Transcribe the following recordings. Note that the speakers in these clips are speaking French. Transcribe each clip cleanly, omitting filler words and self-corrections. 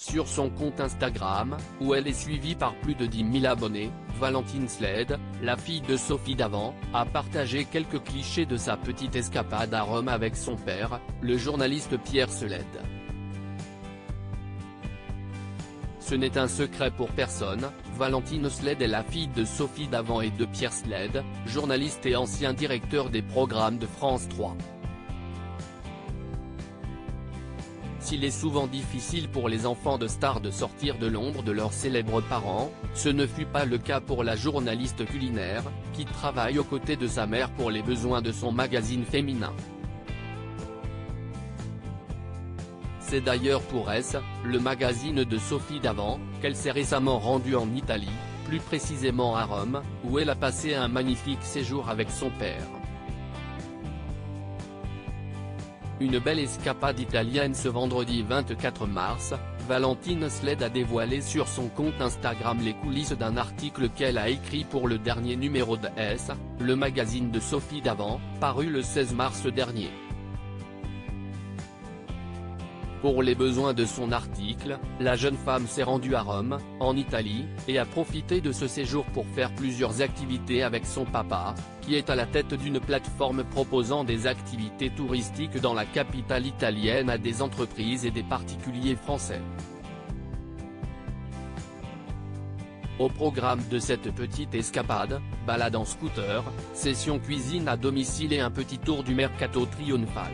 Sur son compte Instagram, où elle est suivie par plus de 10 000 abonnés, Valentine Sled, la fille de Sophie Davant, a partagé quelques clichés de sa petite escapade à Rome avec son père, le journaliste Pierre Sled. Ce n'est un secret pour personne, Valentine Sled est la fille de Sophie Davant et de Pierre Sled, journaliste et ancien directeur des programmes de France 3. S'il est souvent difficile pour les enfants de stars de sortir de l'ombre de leurs célèbres parents, ce ne fut pas le cas pour la journaliste culinaire, qui travaille aux côtés de sa mère pour les besoins de son magazine féminin. C'est d'ailleurs pour S, le magazine de Sophie Davant, qu'elle s'est récemment rendue en Italie, plus précisément à Rome, où elle a passé un magnifique séjour avec son père. Une belle escapade italienne ce vendredi 24 mars, Valentine Sled a dévoilé sur son compte Instagram les coulisses d'un article qu'elle a écrit pour le dernier numéro de S, le magazine de Sophie Davant, paru le 16 mars dernier. Pour les besoins de son article, la jeune femme s'est rendue à Rome, en Italie, et a profité de ce séjour pour faire plusieurs activités avec son papa, qui est à la tête d'une plateforme proposant des activités touristiques dans la capitale italienne à des entreprises et des particuliers français. Au programme de cette petite escapade, balade en scooter, session cuisine à domicile et un petit tour du mercato triomphal.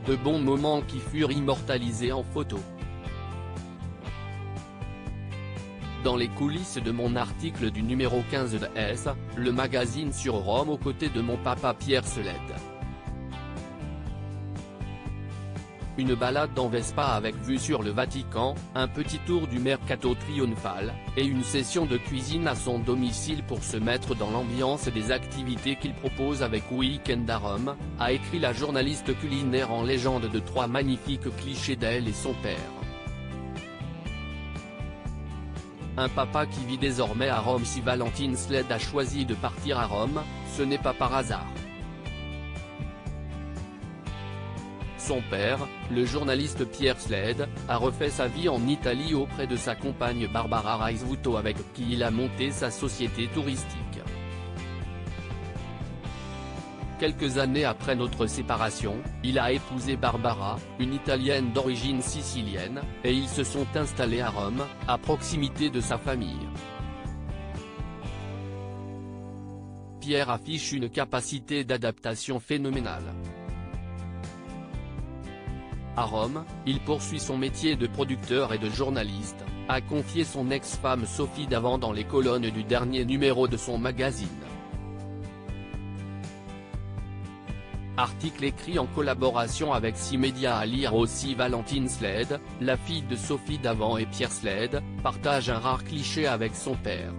De bons moments qui furent immortalisés en photo. Dans les coulisses de mon article du numéro 15 de S, le magazine sur Rome aux côtés de mon papa Pierre Sled. Une balade en Vespa avec vue sur le Vatican, un petit tour du mercato triomphal, et une session de cuisine à son domicile pour se mettre dans l'ambiance des activités qu'il propose avec Week-end à Rome, a écrit la journaliste culinaire en légende de 3 magnifiques clichés d'elle et son père. Un papa qui vit désormais à Rome. Si Valentine Sled a choisi de partir à Rome, ce n'est pas par hasard. Son père, le journaliste Pierre Sled, a refait sa vie en Italie auprès de sa compagne Barbara Raisvuto avec qui il a monté sa société touristique. Quelques années après notre séparation, il a épousé Barbara, une Italienne d'origine sicilienne, et ils se sont installés à Rome, à proximité de sa famille. Pierre affiche une capacité d'adaptation phénoménale. À Rome, il poursuit son métier de producteur et de journaliste, a confié son ex-femme Sophie Davant dans les colonnes du dernier numéro de son magazine. Article écrit en collaboration avec 6 médias à lire aussi. Valentine Sled, la fille de Sophie Davant et Pierre Sled, partage un rare cliché avec son père.